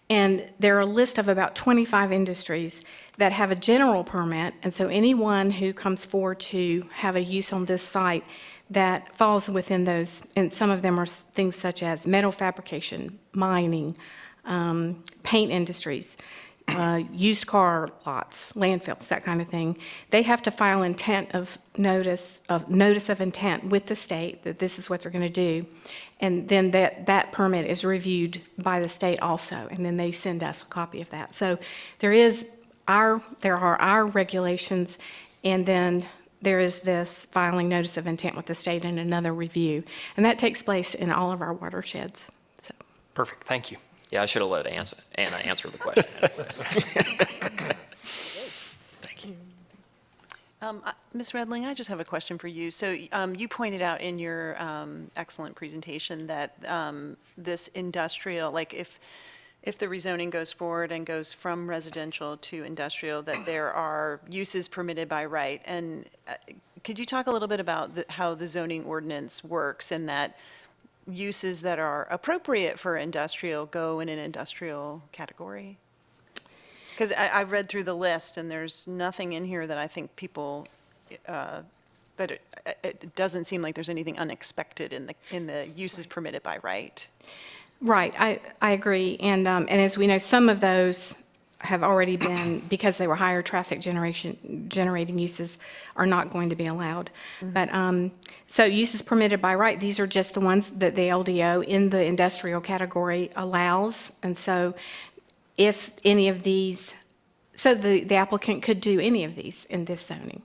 And there are a list of about 25 industries that have a general permit. And so anyone who comes forward to have a use on this site that falls within those, and some of them are things such as metal fabrication, mining, paint industries, used car lots, landfills, that kind of thing. They have to file notice of intent with the state that this is what they're going to do. And then that permit is reviewed by the state also, and then they send us a copy of that. So there are our regulations, and then there is this filing notice of intent with the state and another review. And that takes place in all of our watersheds. So. Perfect, thank you. Yeah, I should have let Anna answer the question anyways. Thank you. Ms. Redling, I just have a question for you. So you pointed out in your excellent presentation that this industrial, like if the rezoning goes forward and goes from residential to industrial, that there are uses permitted by right. And could you talk a little bit about how the zoning ordinance works, and that uses that are appropriate for industrial go in an industrial category? Because I read through the list, and there's nothing in here that I think people, that it doesn't seem like there's anything unexpected in the uses permitted by right. Right, I agree. And as we know, some of those have already been, because they were higher traffic generating uses, are not going to be allowed. But, so uses permitted by right, these are just the ones that the LDO in the industrial category allows. And so if any of these, so the applicant could do any of these in this zoning.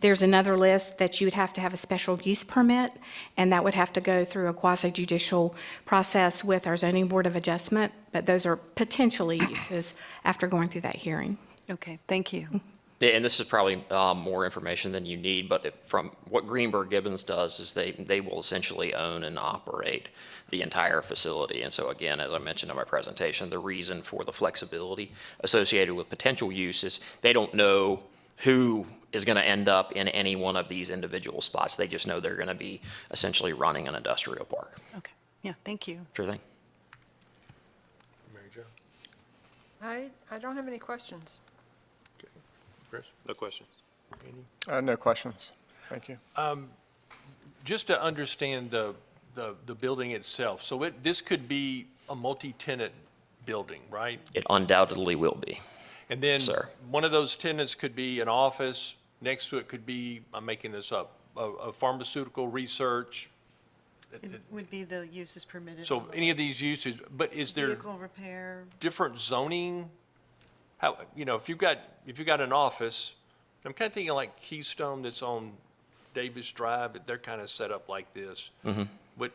There's another list that you would have to have a special use permit, and that would have to go through a quasi-judicial process with our Zoning Board of Adjustment, but those are potentially uses after going through that hearing. Okay, thank you. Yeah, and this is probably more information than you need, but from what Greenberg Gibbons does is they will essentially own and operate the entire facility. And so again, as I mentioned in my presentation, the reason for the flexibility associated with potential use is they don't know who is going to end up in any one of these individual spots. They just know they're going to be essentially running an industrial park. Okay, yeah, thank you. Sure thing. Mary Jo? I don't have any questions. Chris? No questions. No questions. Thank you. Just to understand the building itself, so this could be a multi-tenant building, right? It undoubtedly will be. And then Sir. one of those tenants could be an office, next to it could be, I'm making this up, a pharmaceutical research. It would be the uses permitted. So any of these uses, but is there Vehicle repair. different zoning? How, if you've got an office, I'm kind of thinking like Keystone that's on Davis Drive, they're kind of set up like this. But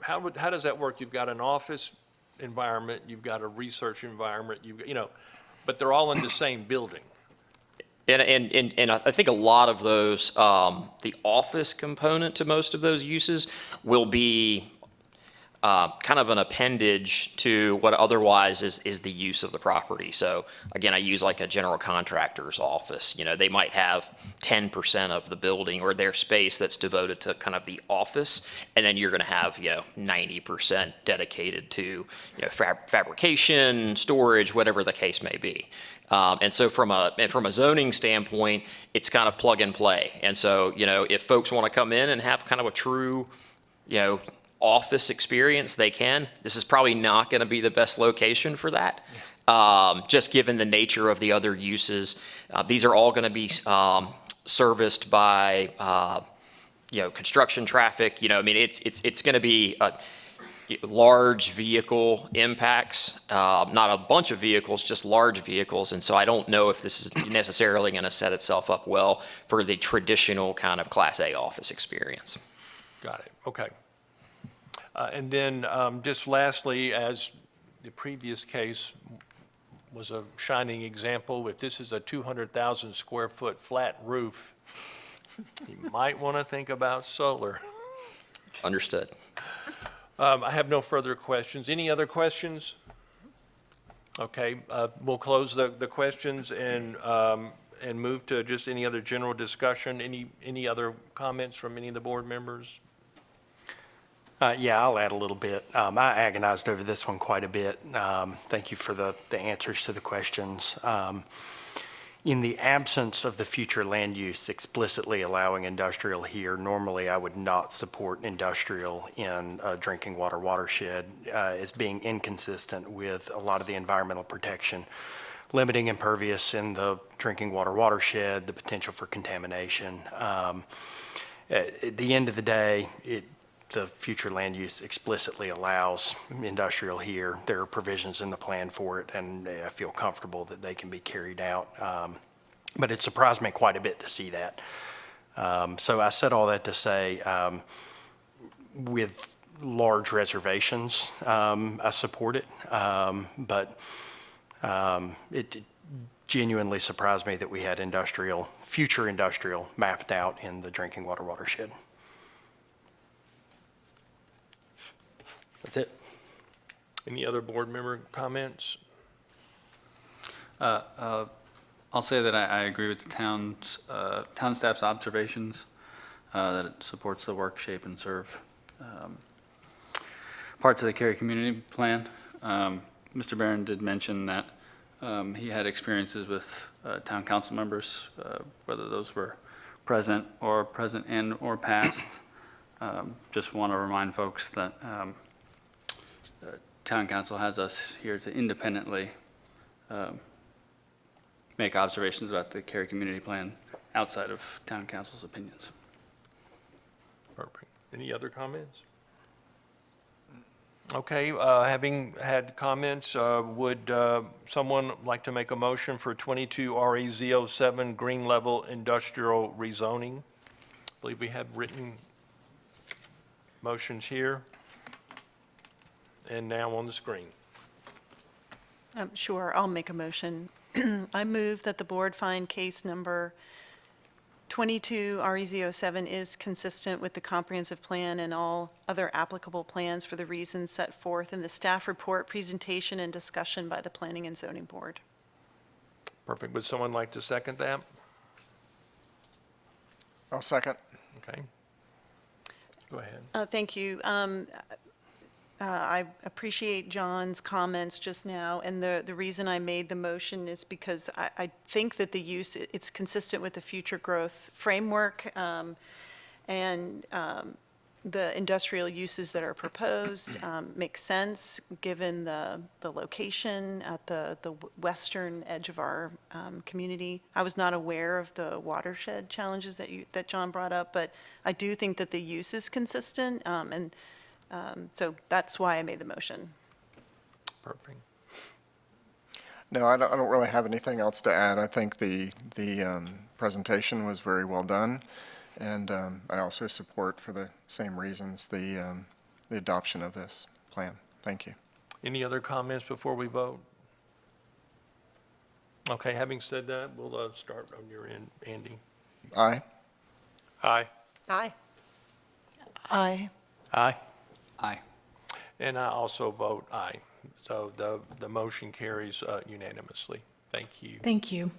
how does that work? You've got an office environment, you've got a research environment, but they're all in the same building. And I think a lot of those, the office component to most of those uses will be kind of an appendage to what otherwise is the use of the property. So again, I use like a general contractor's office. They might have 10% of the building or their space that's devoted to kind of the office, and then you're going to have 90% dedicated to fabrication, storage, whatever the case may be. And so from a zoning standpoint, it's kind of plug and play. And so if folks want to come in and have kind of a true office experience, they can. This is probably not going to be the best location for that, just given the nature of the other uses. These are all going to be serviced by construction traffic. It's going to be large vehicle impacts, not a bunch of vehicles, just large vehicles. And so I don't know if this is necessarily going to set itself up well for the traditional kind of Class A office experience. Got it, okay. And then just lastly, as the previous case was a shining example, if this is a 200,000 square foot flat roof, you might want to think about solar. Understood. I have no further questions. Any other questions? Okay, we'll close the questions, and and move to just any other general discussion? Any other comments from any of the board members? Yeah, I'll add a little bit. I agonized over this one quite a bit. Thank you for the answers to the questions. In the absence of the future land use explicitly allowing industrial here, normally I would not support industrial in a drinking water watershed as being inconsistent with a lot of the environmental protection, limiting impervious in the drinking water watershed, the potential for contamination. At the end of the day, the future land use explicitly allows industrial here. There are provisions in the plan for it, and I feel comfortable that they can be carried out. But it surprised me quite a bit to see that. So I said all that to say, with large reservations, I support it. But it genuinely surprised me that we had future industrial mapped out in the drinking water watershed. That's it. Any other board member comments? I'll say that I agree with the town staff's observations, that it supports the work, shape, and serve parts of the Cary Community Plan. Mr. Barron did mention that he had experiences with town council members, whether those were present and or past. Just want to remind folks that town council has us here to independently make observations about the Cary Community Plan outside of town council's opinions. Perfect. Any other comments? Okay, having had comments, would someone like to make a motion for 22 REZ07 green level industrial rezoning? I believe we have written motions here and now on the screen. Sure, I'll make a motion. I move that the board find case number 22 REZ07 is consistent with the comprehensive plan and all other applicable plans for the reasons set forth in the staff report presentation and discussion by the Planning and Zoning Board. Perfect. Would someone like to second that? I'll second. Okay. Go ahead. Thank you. I appreciate John's comments just now, and the reason I made the motion is because I think that the use, it's consistent with the future growth framework, and the industrial uses that are proposed make sense, given the location at the western edge of our community. I was not aware of the watershed challenges that John brought up, but I do think that the use is consistent, and so that's why I made the motion. Perfect. No, I don't really have anything else to add. I think the presentation was very well done, and I also support, for the same reasons, the adoption of this plan. Thank you. Any other comments before we vote? Okay, having said that, we'll start on your end, Andy. Aye. Aye. Aye. Aye. Aye. Aye. And I also vote aye. So the motion carries unanimously. Thank you. Thank you.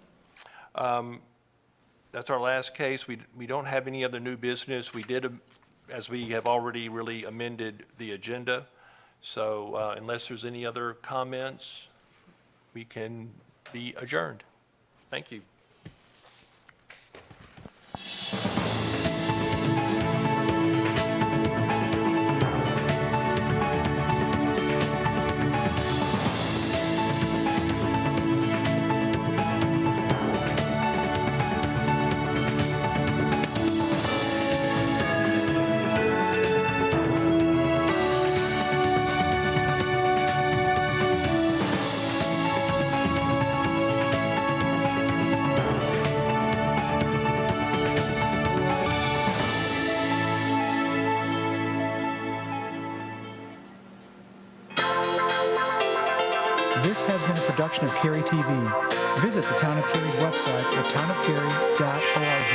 That's our last case. We don't have any other new business. We did, as we have already really amended the agenda. So unless there's any other comments, we can be adjourned. Thank you. This has been a production of Cary TV. Visit the Town of Cary's website at townofcary.org.